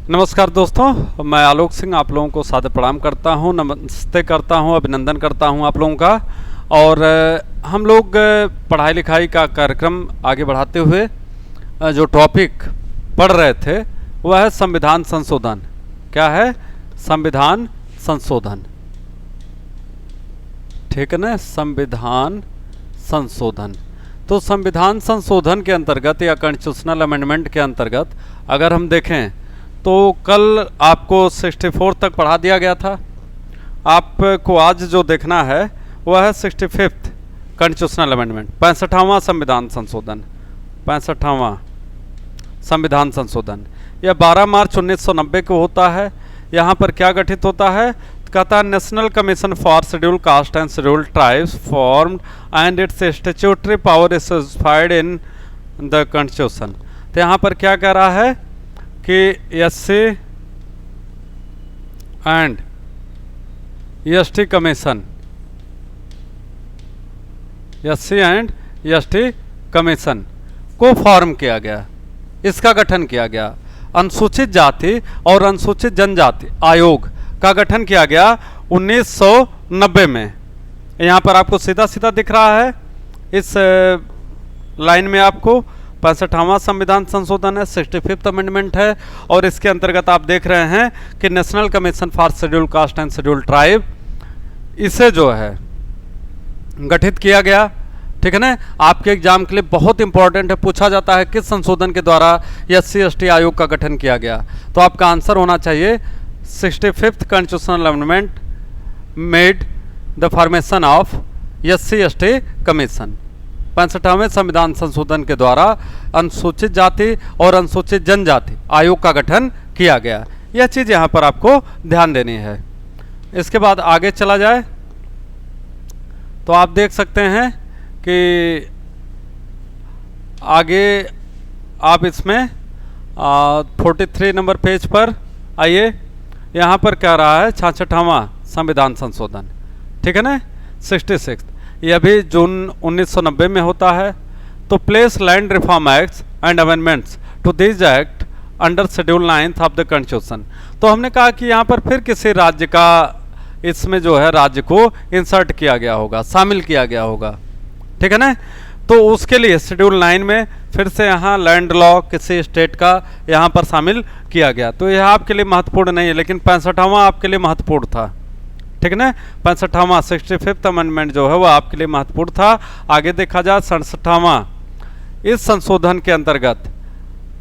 नमस्कार दोस्तों, मैं आलोक सिंह आप लोगों को सादर प्रणाम करता हूं, नमस्ते करता हूं, अभिनंदन करता हूं आप लोगों का। और हम लोग पढ़ाई लिखाई का कार्यक्रम आगे बढ़ाते हुए जो टॉपिक पढ़ रहे थे वह है संविधान संशोधन। क्या है? संविधान संशोधन। ठीक है ना, संविधान संशोधन। तो संविधान संशोधन के अंतर्गत या कॉन्स्टिट्यूशनल अमेंडमेंट के अंतर्गत अगर हम देखें तो कल आपको 64 तक पढ़ा दिया गया था। आपको आज जो देखना है वह है 65th कॉन्स्टिट्यूशनल अमेंडमेंट, 65वां संविधान संशोधन। 65वां संविधान संशोधन यह 12 मार्च 1990 को होता है। यहाँ पर क्या गठित होता है? कहता है national commission for schedule caste and schedule tribes formed and it's statutory power is specified in the constitution. तो यहाँ पर क्या कह रहा है कि SC and ST commission, SC and ST commission को फॉर्म किया गया, इसका गठन किया गया। अनुसूचित जाति और अनुसूचित जनजाति आयोग का गठन किया गया 1990 में। यहाँ पर आपको सीधा सीधा दिख रहा है इस लाइन में, आपको 65वां संविधान संशोधन है, 65th अमेंडमेंट है। और इसके अंतर्गत आप देख रहे हैं कि national commission for schedule caste and schedule tribe, इसे जो है गठित किया गया। ठीक है ना, आपके एग्जाम के लिए बहुत इंपॉर्टेंट है, पूछा जाता है किस संशोधन के द्वारा एससी एसटी आयोग का गठन किया गया। तो आपका आंसर होना चाहिए 65th constitutional amendment made the formation of SC ST commission. 65वें संविधान संशोधन के द्वारा अनुसूचित जाति और अनुसूचित जनजाति आयोग का गठन किया गया। यह चीज़ यहाँ पर आपको ध्यान देनी है। इसके बाद आगे चला जाए तो आप देख सकते हैं कि आगे आप इसमें 43 नंबर पेज पर आइए। यहाँ पर कह रहा है 66वां संविधान संशोधन। ठीक है ना, 66। यह भी जून 1990 में होता है। तो place land reform acts and amendments to this act under schedule 9th of the constitution. तो हमने कहा कि यहाँ पर फिर किसी राज्य का इसमें जो है राज्य को इंसर्ट किया गया होगा, शामिल किया गया होगा। ठीक है ना, तो उसके लिए शेड्यूल 9 में फिर से यहाँ लैंड लॉ किसी स्टेट का यहाँ पर शामिल किया गया। तो यह आपके लिए महत्वपूर्ण नहीं है, लेकिन 65वां आपके लिए महत्वपूर्ण था। ठीक है ना, 65वां 65th अमेंडमेंट जो है वह आपके लिए महत्वपूर्ण था। आगे देखा जाए 67वां, इस संशोधन के अंतर्गत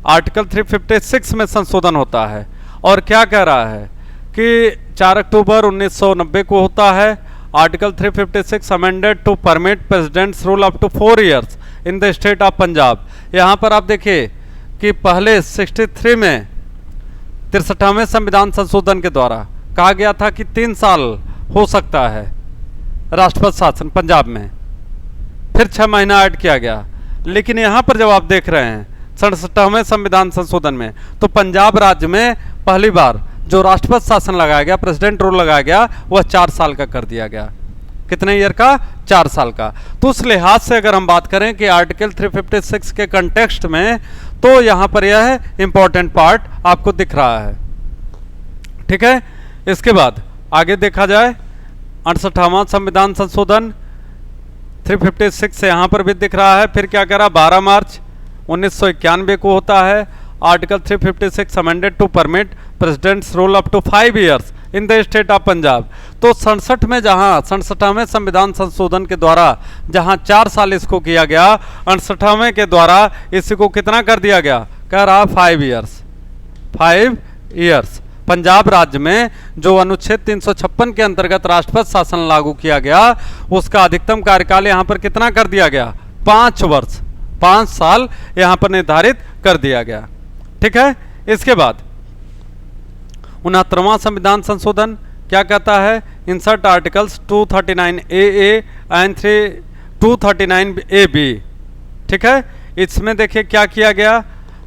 आर्टिकल 356 में संशोधन होता है। और क्या कह रहा है कि 4 अक्टूबर 1990 को होता है। Article 356 amended to permit president's rule up to 4 years in the state of Punjab. यहाँ पर आप देखिए कि पहले 63 में 63वें संविधान संशोधन के द्वारा कहा गया था कि 3 साल हो सकता है राष्ट्रपति शासन पंजाब में, फिर 6 महीना ऐड किया गया। लेकिन यहाँ पर जब आप देख रहे हैं 67वें संविधान संशोधन में, तो पंजाब राज्य में पहली बार जो राष्ट्रपति शासन लगाया गया, प्रेसिडेंट रूल लगाया गया, वह 4 साल का कर दिया गया। कितने ईयर का? 4 साल का। तो उस लिहाज से अगर हम बात करें कि आर्टिकल 356 के कंटेक्स्ट में, तो यहाँ पर यह है इंपॉर्टेंट पार्ट आपको दिख रहा है। ठीक है, इसके बाद आगे देखा जाए 68वां संविधान संशोधन 356 से यहाँ पर भी दिख रहा है। फिर क्या करा? 12 मार्च 1991 को होता है। Article 356 amended to permit president's rule up to 5 years in the state of Punjab. तो 67 में जहाँ 67वें संविधान संशोधन के द्वारा जहाँ 4 साल इसको किया गया, 68वें के द्वारा इसी को कितना कर दिया गया? कह रहा 5 years। 5 years पंजाब राज्य में जो अनुच्छेद 356 के अंतर्गत राष्ट्रपति शासन लागू किया गया, उसका अधिकतम कार्यकाल यहाँ पर कितना कर दिया गया? 5 वर्ष, 5 साल यहाँ पर निर्धारित कर दिया गया। ठीक है, इसके बाद 69वां संविधान संशोधन क्या कहता है? Insert articles 239AA and 239AB। ठीक है, इसमें देखिए क्या किया गया।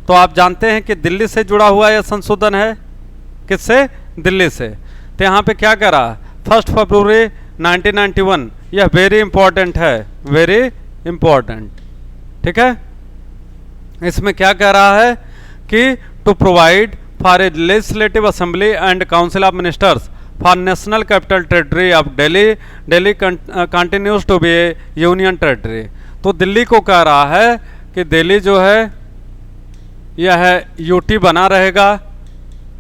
तो आप जानते हैं कि दिल्ली से जुड़ा हुआ यह संशोधन है। किससे? दिल्ली से। तो यहाँ पे क्या करा? 1 फरवरी 1991, यह वेरी इंपॉर्टेंट है, वेरी इंपॉर्टेंट। ठीक है, इसमें क्या कह रहा है कि to provide for a legislative assembly and council of ministers for national capital territory of Delhi, Delhi continues to be a union territory. तो दिल्ली को कह रहा है कि दिल्ली जो है यह यूटी बना रहेगा,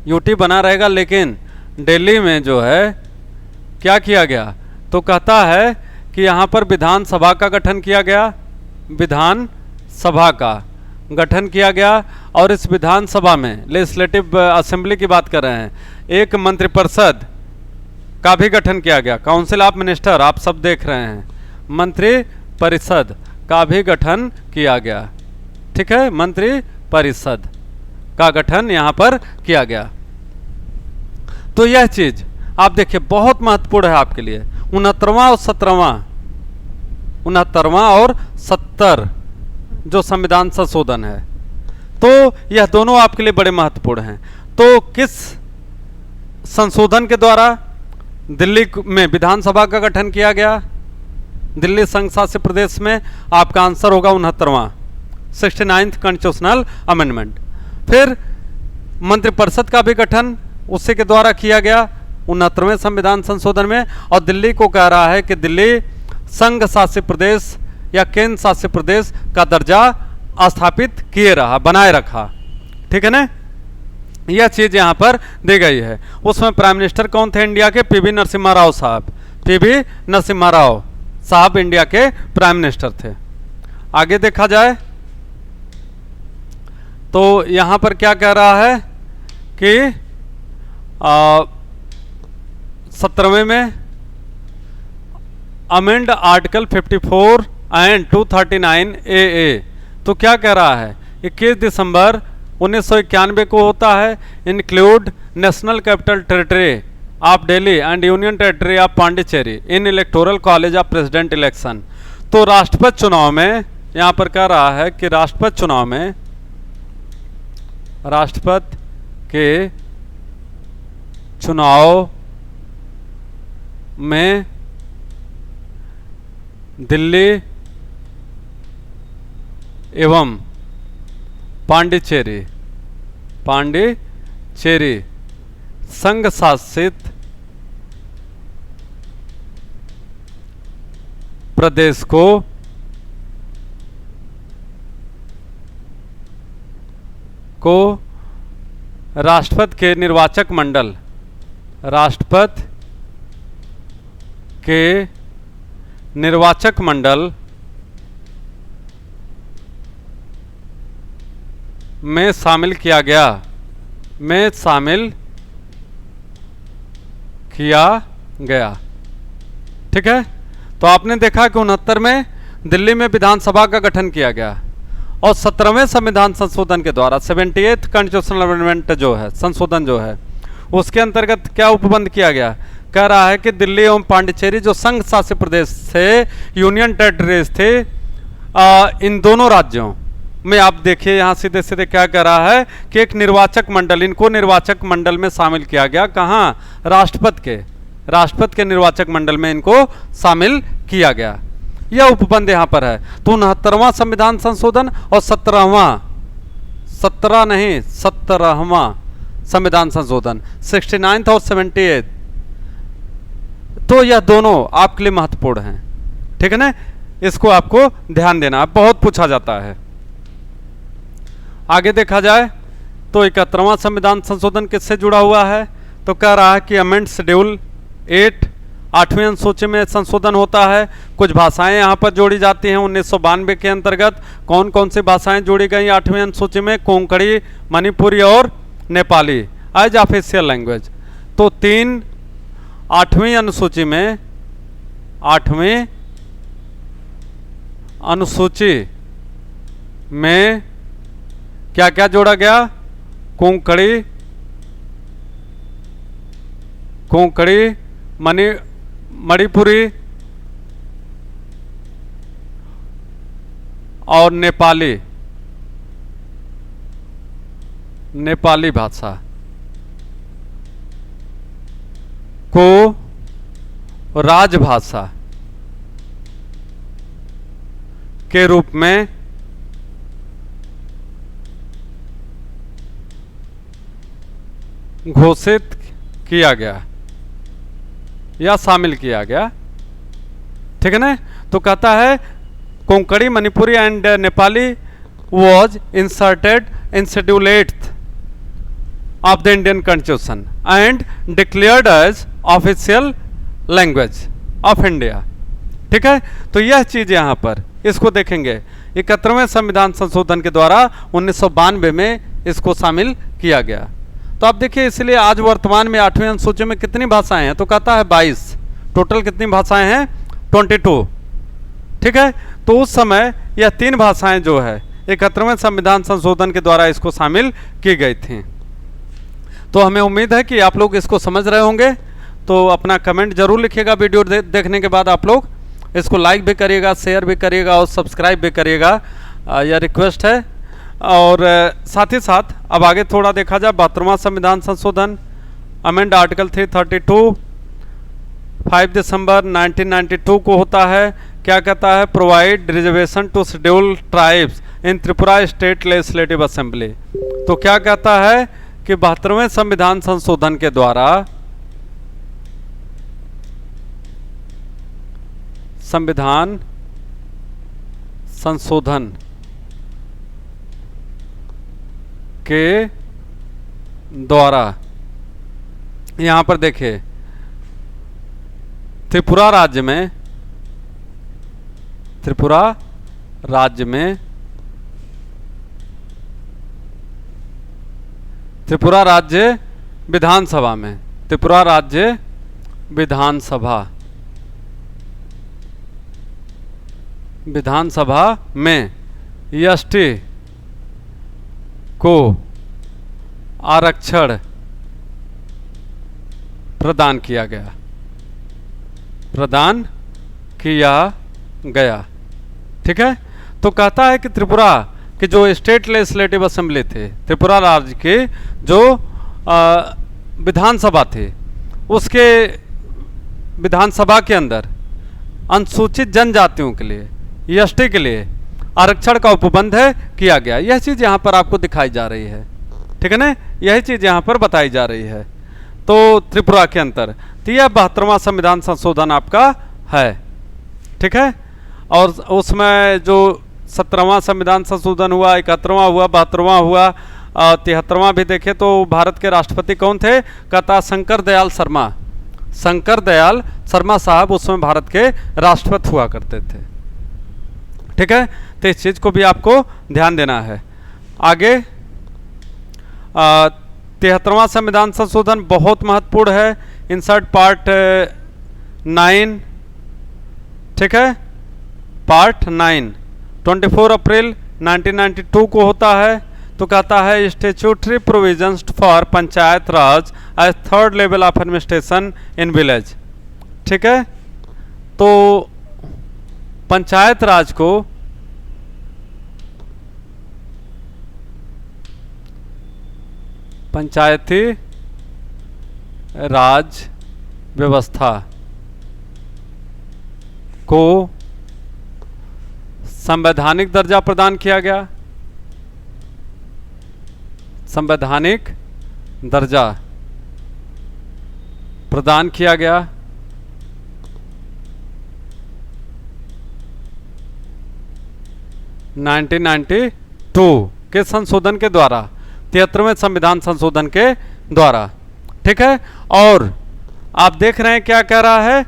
यूटी बना रहेगा, लेकिन दिल्ली में जो है क्या किया गया, तो कहता है कि यहाँ पर विधानसभा का गठन किया गया, विधानसभा का गठन किया गया, और इस विधानसभा में लेजिस्लेटिव असेंबली की बात कर रहे हैं, एक मंत्रिपरिषद का भी गठन किया गया। काउंसिल ऑफ मिनिस्टर आप सब देख रहे हैं, मंत्री परिषद का भी गठन किया गया। ठीक है, मंत्री परिषद का गठन यहाँ पर किया गया। तो यह चीज आप देखिए बहुत महत्वपूर्ण है आपके लिए। 69वां और 17वां, 69वां और 70 जो संविधान संशोधन है, तो यह दोनों आपके लिए बड़े महत्वपूर्ण हैं। तो किस संशोधन के द्वारा दिल्ली में विधानसभा का गठन किया गया? दिल्ली संघ शासित प्रदेश में आपका आंसर होगा 69वां, 69th कॉन्स्टिट्यूशनल अमेंडमेंट। फिर मंत्रिपरिषद का भी गठन उसी के द्वारा किया गया 69वें संविधान संशोधन में, और दिल्ली को कह रहा है कि दिल्ली संघ शासित प्रदेश या केंद्र शासित प्रदेश का दर्जा स्थापित किए रहा, बनाए रखा। ठीक है ना, यह चीज यहां पर दी गई है। उसमें प्राइम मिनिस्टर कौन थे इंडिया के? पीवी नरसिम्हा राव साहब, पीवी नरसिम्हा राव साहब इंडिया के प्राइम मिनिस्टर थे। आगे देखा जाए तो यहां पर क्या कह रहा है कि 17वें में अमेंड आर्टिकल 54 एंड 239 AA। तो क्या कह रहा है? 21 दिसंबर 1991 को होता है, include national capital territory of Delhi and union territory of Pondicherry in electoral college of president election. तो राष्ट्रपति चुनाव में यहां पर कह रहा है कि राष्ट्रपति चुनाव में, राष्ट्रपति के चुनाव में दिल्ली एवं पांडिचेरी संघ शासित प्रदेश को राष्ट्रपति के निर्वाचक मंडल, राष्ट्रपति के निर्वाचक मंडल में शामिल किया गया, में शामिल किया गया। ठीक है, तो आपने देखा कि 69 में दिल्ली में विधानसभा का गठन किया गया, और 17वें संविधान संशोधन के द्वारा 78th कॉन्स्टिट्यूशनल अमेंडमेंट जो है, संशोधन जो है, उसके अंतर्गत क्या उपबंध किया गया? कह रहा है कि दिल्ली एवं पांडिचेरी जो संघ शासित प्रदेश थे, यूनियन टेरिटरीज थे, इन दोनों राज्यों में आप देखिए यहाँ सीधे सीधे क्या कह रहा है कि एक निर्वाचक मंडल, इनको निर्वाचक मंडल में शामिल किया गया। कहाँ? राष्ट्रपति के निर्वाचक मंडल में इनको शामिल किया गया। यह उपबंध यहाँ पर है। तो 69वां संविधान संशोधन और 17वां संविधान संशोधन 69th और 78th, तो यह दोनों आपके लिए महत्वपूर्ण हैं। ठीक है ना, इसको आपको ध्यान देना है, बहुत पूछा जाता है। आगे देखा जाए तो 71वां संविधान संशोधन किससे जुड़ा हुआ है? तो कह रहा है कि अमेंड शेड्यूल 8 8वें अनुसूची में संशोधन होता है। कुछ भाषाएं यहाँ पर जोड़ी जाती हैं 1992 के अंतर्गत। कौन कौन सी भाषाएं जोड़ी गई 8वें अनुसूची में? कोंकणी, मणिपुरी और नेपाली एज ऑफिशियल लैंग्वेज। तो 3 8वीं अनुसूची में, 8वीं अनुसूची में क्या क्या जोड़ा गया? कोंकणी, मणिपुरी और नेपाली भाषा को राजभाषा के रूप में घोषित किया गया या शामिल किया गया। ठीक है ना। तो कहता है Konkani, Manipuri and Nepali was inserted in schedule 8th of the Indian constitution and declared as official language of India. ठीक है। तो यह चीज यहाँ पर इसको देखेंगे 71वें संविधान संशोधन के द्वारा 1992 में इसको शामिल किया गया। तो आप देखिए, इसलिए आज वर्तमान में 8वीं अनुसूची में कितनी भाषाएं हैं, तो कहता है 22। टोटल कितनी भाषाएं हैं, 22। ठीक है। तो उस समय यह 3 भाषाएं जो है 71वें संविधान संशोधन के द्वारा इसको शामिल की गई थी। तो हमें उम्मीद है कि आप लोग इसको समझ रहे होंगे। तो अपना कमेंट जरूर लिखिएगा वीडियो देखने के बाद। आप लोग इसको लाइक भी करिएगा, शेयर भी करिएगा और सब्सक्राइब भी करिएगा, यह रिक्वेस्ट है। और साथ ही साथ अब आगे थोड़ा देखा जाए 72वां संविधान संशोधन, अमेंड आर्टिकल 332 5 दिसंबर 1992 को होता है। क्या कहता है, provide reservation to schedule tribes in Tripura state legislative assembly. तो क्या कहता है कि 72वें संविधान संशोधन के द्वारा संविधान संशोधन के द्वारा यहां पर देखिए त्रिपुरा राज्य में त्रिपुरा राज्य विधानसभा में त्रिपुरा राज्य विधानसभा में एसटी को आरक्षण प्रदान किया गया। ठीक है। तो कहता है कि त्रिपुरा कि जो स्टेट लेजिस्लेटिव असेंबली थे, त्रिपुरा राज्य के जो विधानसभा थे, उसके विधानसभा के अंदर अनुसूचित जनजातियों के लिए, एसटी के लिए आरक्षण का उपबंध है किया गया। यह चीज़ यहाँ पर आपको दिखाई जा रही है। ठीक है ना। यही चीज़ यहाँ पर बताई जा रही है। तो त्रिपुरा के अंदर तो यह 72वां संविधान संशोधन आपका है। ठीक है। और उसमें जो 17वां संविधान संशोधन हुआ, 71वां हुआ, 72वां हुआ, 73वां भी देखे तो भारत के राष्ट्रपति कौन थे, कहता शंकर दयाल शर्मा साहब उसमें भारत के राष्ट्रपति हुआ करते थे। ठीक है। तो इस चीज को भी आपको ध्यान देना है। आगे 73वां संविधान संशोधन बहुत महत्वपूर्ण है। Insert part 9। ठीक है। पार्ट 9 24 अप्रैल 1992 को होता है। तो कहता है statutory provisions for panchayat raj as 3rd level of administration in village. ठीक है। तो पंचायत राज को पंचायती राज व्यवस्था को संवैधानिक दर्जा प्रदान किया गया। संवैधानिक दर्जा प्रदान किया गया। (1992) के संशोधन के द्वारा, 73वें संविधान संशोधन के द्वारा। ठीक है। और आप देख रहे हैं क्या कह रहा है,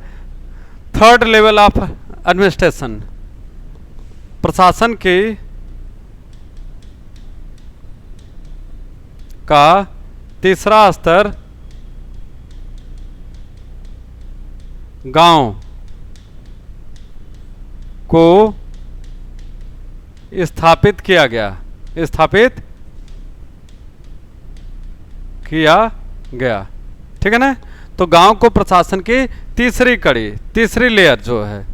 3rd लेवल ऑफ एडमिनिस्ट्रेशन, प्रशासन की का तीसरा स्तर गांव को स्थापित किया गया। ठीक है ना। तो गांव को प्रशासन की तीसरी लेयर जो है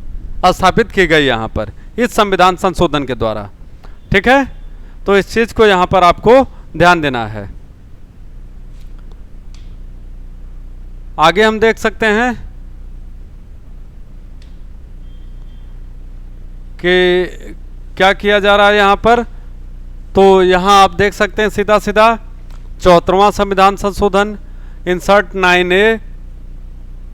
स्थापित की गई यहाँ पर इस संविधान संशोधन के द्वारा। ठीक है। तो इस चीज को यहाँ पर आपको ध्यान देना है। आगे हम देख सकते हैं कि क्या किया जा रहा है यहाँ पर। तो यहाँ आप देख सकते हैं सीधा 74वां संविधान संशोधन इंसर्ट 9A,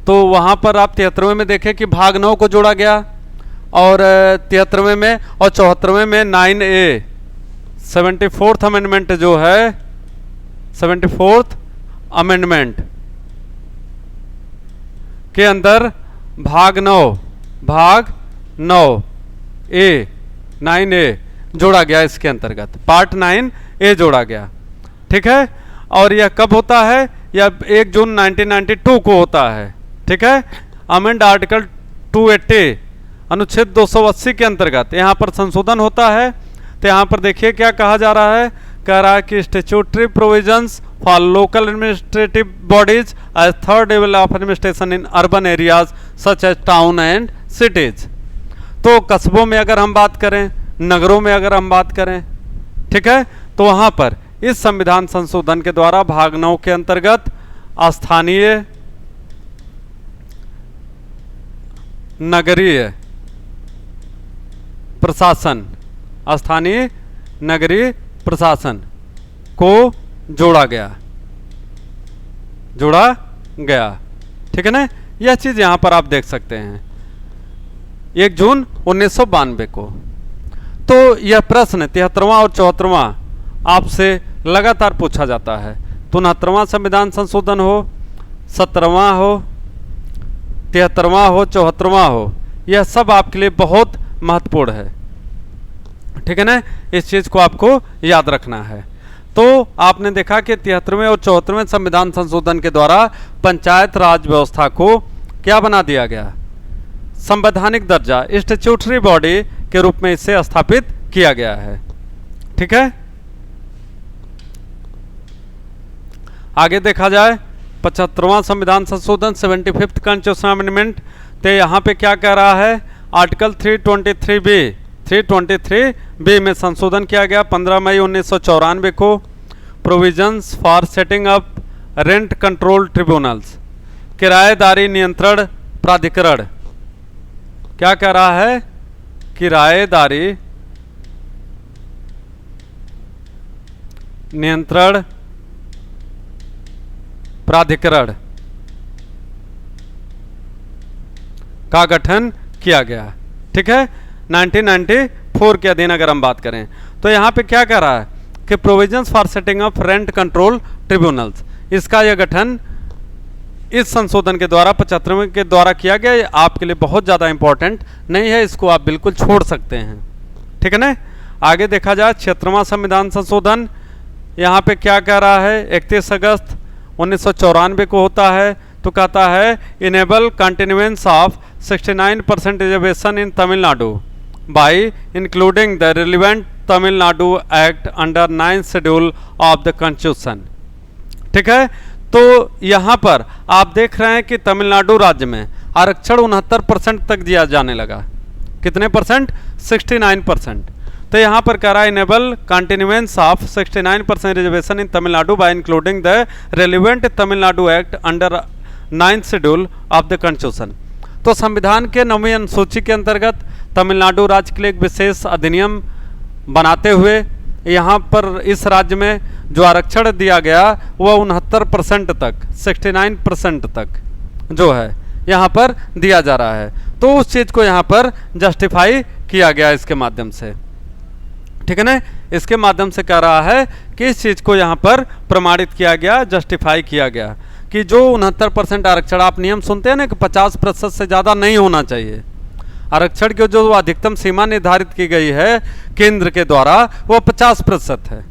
तो वहां पर आप 73वें में देखें कि भाग 9 को जोड़ा गया, और 73वें में और 74वें में 9A 74th अमेंडमेंट जो है, 74th अमेंडमेंट के अंदर भाग 9 ए 9A जोड़ा गया, इसके अंतर्गत पार्ट 9A जोड़ा गया। ठीक है, और यह कब होता है? यह 1 जून 1992 को होता है। ठीक है, अमेंड आर्टिकल 280 अनुच्छेद 280 के अंतर्गत यहाँ पर संशोधन होता है। तो यहाँ पर देखिए क्या कहा जा रहा है, कह रहा है कि statutory provisions for local administrative bodies as third level of administration in urban areas such as town and cities. तो कस्बों में अगर हम बात करें, नगरों में अगर हम बात करें, ठीक है, तो वहां पर इस संविधान संशोधन के द्वारा भाग 9 के अंतर्गत स्थानीय नगरीय प्रशासन, स्थानीय नगरीय प्रशासन को जोड़ा गया। ठीक है ना, यह चीज यहां पर आप देख सकते हैं 1 जून 1992 को। तो यह प्रश्न 73वां और 74वां आपसे लगातार पूछा जाता है। तो 69वां संविधान संशोधन हो, 17वां हो, 73वां हो, 74वां हो, यह सब आपके लिए बहुत महत्वपूर्ण है। ठीक है ना, इस चीज को आपको याद रखना है। तो आपने देखा कि 73वें और 74वें संविधान संशोधन के द्वारा पंचायत राज व्यवस्था को क्या बना दिया गया? संवैधानिक दर्जा, स्टैट्यूटरी बॉडी के रूप में इसे स्थापित किया गया है। ठीक है, आगे देखा जाए 75वां संविधान संशोधन 75th कॉन्स्टिट्यूशनल अमेंडमेंट। तो यहाँ पे क्या कह रहा है? आर्टिकल 323B में संशोधन किया गया 15 मई 1994 को। Provisions for setting up rent control tribunals, किराएदारी नियंत्रण प्राधिकरण। क्या कह रहा है? किराएदारी नियंत्रण प्राधिकरण का गठन किया गया। ठीक है, 1994 के अधीन अगर हम बात करें तो यहां पे क्या कह रहा है कि provisions for setting up rent control tribunals, इसका यह गठन इस संशोधन के द्वारा 75वें के द्वारा किया गया। ये आपके लिए बहुत ज़्यादा इंपॉर्टेंट नहीं है, इसको आप बिल्कुल छोड़ सकते हैं। ठीक है ना, आगे देखा जाए 76वां संविधान संशोधन। यहाँ पे क्या कह रहा है? 31 अगस्त 1994 को होता है। तो कहता है enable continuance of 69% reservation in Tamil Nadu by including the relevant Tamil Nadu act under 9th schedule of the constitution. ठीक है, तो यहाँ पर आप देख रहे हैं कि तमिलनाडु राज्य में आरक्षण 69% तक दिया जाने लगा। कितने परसेंट? 69%। तो यहाँ पर कह रहा है enable continuance of 69% reservation in Tamil Nadu bye including the relevant Tamil Nadu act under 9th schedule of the constitution. तो संविधान के 9वीं अनुसूची के अंतर्गत तमिलनाडु राज्य के लिए एक विशेष अधिनियम बनाते हुए यहाँ पर इस राज्य में जो आरक्षण दिया गया वह 69% तक, 69% तक जो है यहाँ पर दिया जा रहा है। तो उस चीज़ को यहाँ पर जस्टिफाई किया गया इसके माध्यम से। ठीक है ना, इसके माध्यम से कह रहा है कि इस चीज़ को यहाँ पर प्रमाणित किया गया, जस्टिफाई किया गया कि जो 69% आरक्षण, आप नियम सुनते हैं ना कि 50% से ज़्यादा नहीं होना चाहिए। आरक्षण की जो अधिकतम सीमा निर्धारित की गई है केंद्र के द्वारा वो 50% है,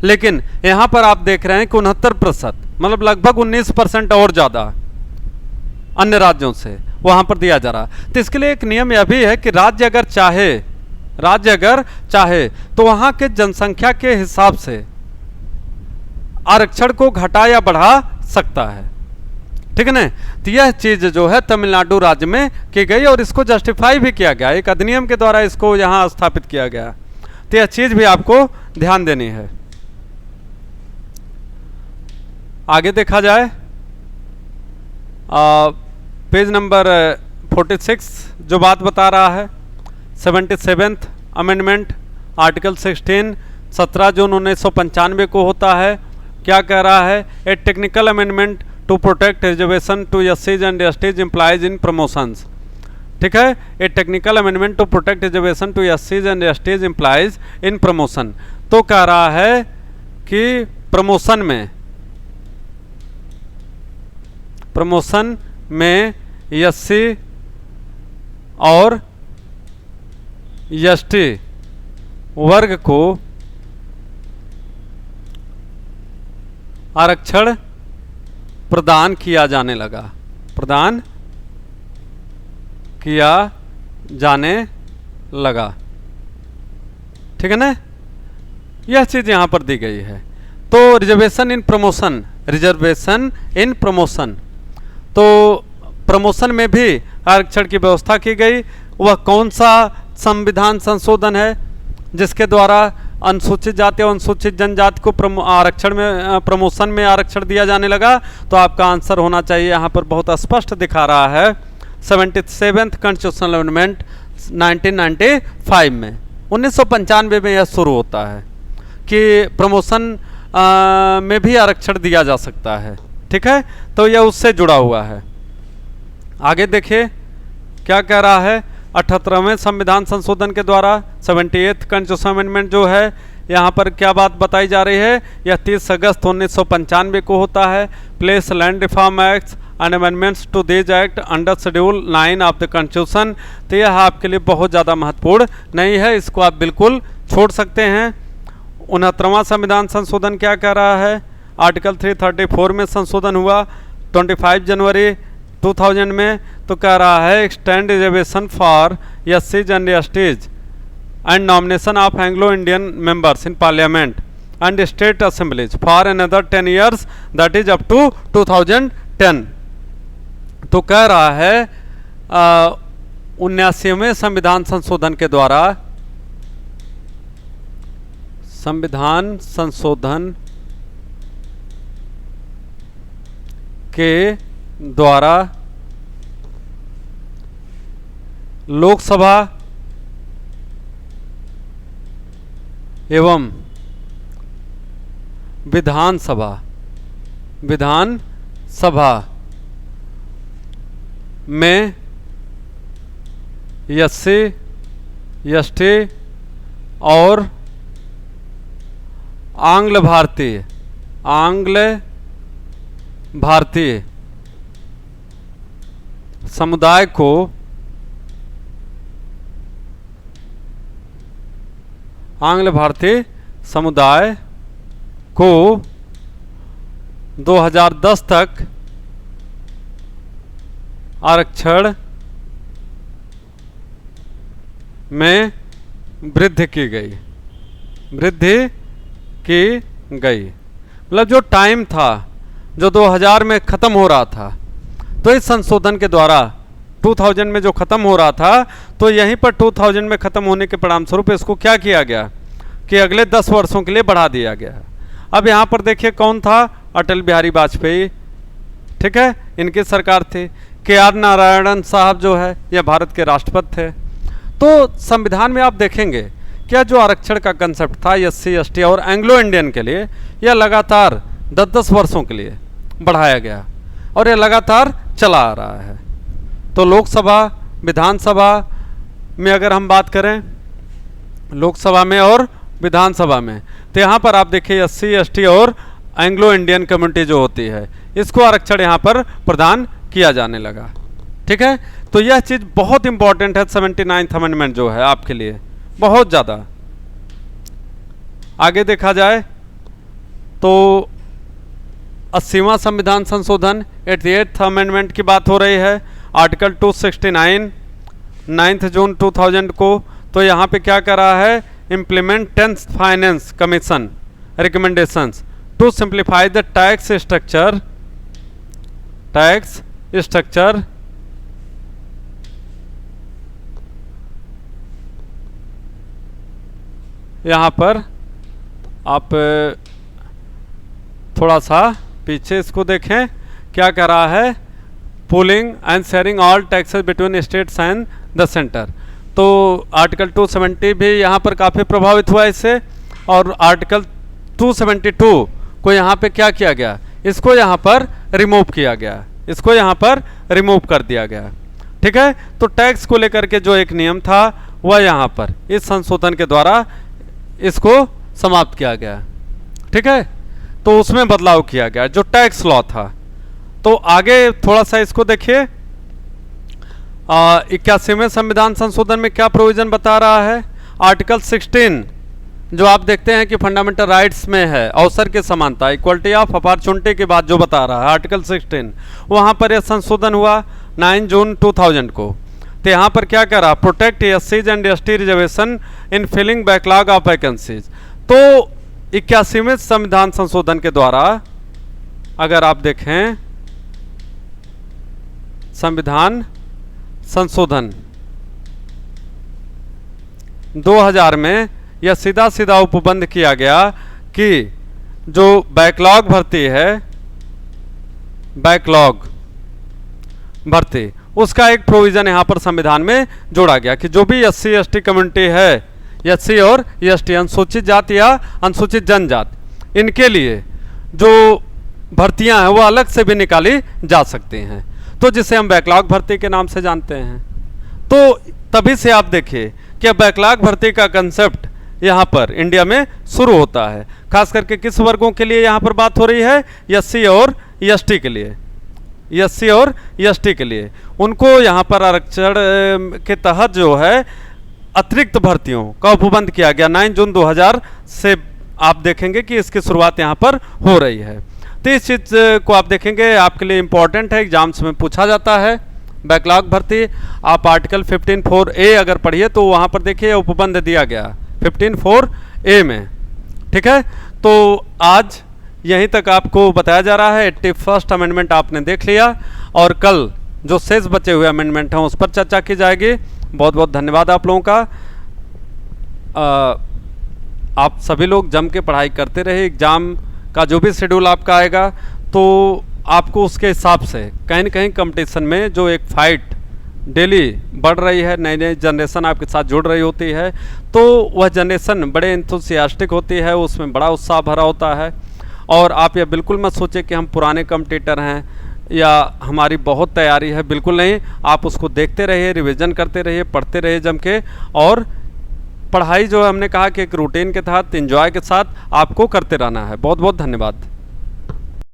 लेकिन यहाँ पर आप देख रहे हैं कि 69%, मतलब लगभग 19% और ज़्यादा अन्य राज्यों से वहाँ पर दिया जा रहा। तो इसके लिए एक नियम यह भी है कि राज्य अगर चाहे तो वहाँ के जनसंख्या के हिसाब से आरक्षण को घटा या बढ़ा सकता है। ठीक है ना, तो यह चीज जो है तमिलनाडु राज्य में की गई और इसको जस्टिफाई भी किया गया, एक अधिनियम के द्वारा इसको यहाँ स्थापित किया गया। तो यह चीज भी आपको ध्यान देनी है। आगे देखा जाए पेज नंबर 46 जो बात बता रहा है 77th अमेंडमेंट आर्टिकल 16 17 जून 1995 को होता है। क्या कह रहा है, a technical amendment to protect reservation to एससीज and STs employees in promotions. ठीक है, a technical amendment to protect reservation to एससीज and STs employees in promotion. तो कह रहा है कि प्रमोशन में एससी और एसटी वर्ग को आरक्षण प्रदान किया जाने लगा, प्रदान किया जाने लगा। ठीक है ना, यह चीज यहां पर दी गई है। तो reservation in promotion, reservation in promotion, तो प्रमोशन में भी आरक्षण की व्यवस्था की गई। वह कौन सा संविधान संशोधन है जिसके द्वारा अनुसूचित जाति और अनुसूचित जनजाति को आरक्षण में, प्रमोशन में आरक्षण दिया जाने लगा? तो आपका आंसर होना चाहिए, यहाँ पर बहुत स्पष्ट दिखा रहा है, 77th कॉन्स्टिट्यूशनल अमेंडमेंट 1995 में, 1995 में यह शुरू होता है कि प्रमोशन में भी आरक्षण दिया जा सकता है। ठीक है, तो यह उससे जुड़ा हुआ है। आगे देखिए क्या कह रहा है, 78वें संविधान संशोधन के द्वारा 78th कॉन्स्टिट्यूशनल अमेंडमेंट जो है, यहाँ पर क्या बात बताई जा रही है, यह 30 अगस्त 1995 को होता है। Place land reform act and amendments to this act under schedule 9 of the constitution. तो यह आपके लिए बहुत ज़्यादा महत्वपूर्ण नहीं है, इसको आप बिल्कुल छोड़ सकते हैं। 69वां संविधान संशोधन क्या कह रहा है, आर्टिकल 334 में संशोधन हुआ 25 जनवरी 2000 में। तो कह रहा है एक्सटेंड रिजर्वेशन फॉर एससीज and STs and nomination of Anglo Indian members in parliament and state assemblies for another 10 years, that is up to 2010। तो कह रहा है 79वें संविधान संशोधन के द्वारा, संविधान संशोधन के द्वारा लोकसभा एवं विधानसभा में एससी एसटी और आंग्ल भारतीय समुदाय को आंग्ल भारतीय समुदाय को 2010 तक आरक्षण में वृद्धि की गई, मतलब जो टाइम था जो 2000 में ख़त्म हो रहा था, तो इस संशोधन के द्वारा 2000 में जो ख़त्म हो रहा था, तो यहीं पर 2000 में ख़त्म होने के परिणाम स्वरूप इसको क्या किया गया कि अगले 10 वर्षों के लिए बढ़ा दिया गया। अब यहाँ पर देखिए कौन था, अटल बिहारी वाजपेयी, ठीक है, इनकी सरकार थी। KR नारायणन साहब जो है यह भारत के राष्ट्रपति थे। तो संविधान में आप देखेंगे क्या जो आरक्षण का कंसेप्ट था एससी एसटी और एंग्लो इंडियन के लिए, यह लगातार 10-10 वर्षों के लिए बढ़ाया गया और यह लगातार चला आ रहा है। तो लोकसभा विधानसभा में अगर हम बात करें, लोकसभा में और विधानसभा में, तो यहाँ पर आप देखिए एससी एसटी और एंग्लो इंडियन कम्युनिटी जो होती है, इसको आरक्षण यहाँ पर प्रदान किया जाने लगा। ठीक है, तो यह चीज़ बहुत इंपॉर्टेंट है 79th अमेंडमेंट जो है आपके लिए, बहुत ज़्यादा। आगे देखा जाए तो 80वां संविधान संशोधन 88th अमेंडमेंट की बात हो रही है, आर्टिकल 269 9 जून 2000 को। तो यहाँ पे क्या कर रहा है, implement 10th finance commission recommendations to simplify the tax structure यहाँ पर आप थोड़ा सा पीछे इसको देखें, क्या कर रहा है, pooling and sharing all taxes between states and the centre. तो आर्टिकल 270 भी यहाँ पर काफ़ी प्रभावित हुआ इससे, और आर्टिकल 272 को यहाँ पे क्या किया गया, इसको यहाँ पर रिमूव किया गया, इसको यहाँ पर रिमूव कर दिया गया। ठीक है, तो टैक्स को लेकर के जो एक नियम था वह यहाँ पर इस संशोधन के द्वारा इसको समाप्त किया गया। ठीक है, तो उसमें बदलाव किया गया जो टैक्स लॉ था। तो आगे थोड़ा सा इसको देखिए, 81वें संविधान संशोधन में क्या प्रोविजन बता रहा है। आर्टिकल 16 जो आप देखते हैं कि फंडामेंटल राइट्स में है, अवसर की समानता, इक्वलिटी ऑफ अपॉर्चुनिटी के बाद जो बता रहा है आर्टिकल 16, वहां पर यह संशोधन हुआ 9 जून 2000 को। तो यहाँ पर क्या कह रहा, प्रोटेक्ट एससीज and ST reservation in filling backlog of vacancies. तो 81वें संविधान संशोधन के द्वारा अगर आप देखें संविधान संशोधन 2000 में यह सीधा सीधा उपबंध किया गया कि जो बैकलॉग भर्ती है, बैकलॉग भर्ती, उसका एक प्रोविजन यहां पर संविधान में जोड़ा गया कि जो भी एससी एसटी कम्युनिटी है, एससी और एसटी अनुसूचित जाति या अनुसूचित जनजाति, इनके लिए जो भर्तियां हैं वो अलग से भी निकाली जा सकती हैं, तो जिसे हम बैकलॉग भर्ती के नाम से जानते हैं। तो तभी से आप देखिए कि बैकलॉग भर्ती का कंसेप्ट यहाँ पर इंडिया में शुरू होता है। खास करके किस वर्गों के लिए यहाँ पर बात हो रही है, एससी और एसटी के लिए, एससी और एसटी के लिए उनको यहाँ पर आरक्षण के तहत जो है अतिरिक्त भर्तियों का उपबंध किया गया 9 जून 2000 से। आप देखेंगे कि इसकी शुरुआत यहाँ पर हो रही है। तो इस चीज़ को आप देखेंगे, आपके लिए इम्पोर्टेंट है, एग्जाम्स में पूछा जाता है। बैकलॉग भर्ती आप आर्टिकल 15(4)A अगर पढ़िए तो वहाँ पर देखिए उपबंध दिया गया 15(4)A में। ठीक है, तो आज यहीं तक आपको बताया जा रहा है। 81st अमेंडमेंट आपने देख लिया और कल जो शेष बचे हुए अमेंडमेंट हैं उस पर चर्चा की जाएगी। बहुत बहुत धन्यवाद आप लोगों का। आप सभी लोग जम के पढ़ाई करते रहे। एग्ज़ाम का जो भी शेड्यूल आपका आएगा तो आपको उसके हिसाब से कहीं न कहीं कंपटीशन में जो एक फाइट डेली बढ़ रही है, नई नई जनरेशन आपके साथ जुड़ रही होती है, तो वह जनरेशन बड़े एंथुसियास्टिक होती है, उसमें बड़ा उत्साह भरा होता है। और आप ये बिल्कुल मत सोचें कि हम पुराने कॉम्पिटिटर हैं या हमारी बहुत तैयारी है, बिल्कुल नहीं। आप उसको देखते रहिए, रिवीजन करते रहिए, पढ़ते रहिए जम के, और पढ़ाई जो हमने कहा कि एक रूटीन के तहत एंजॉय के साथ आपको करते रहना है। बहुत बहुत धन्यवाद।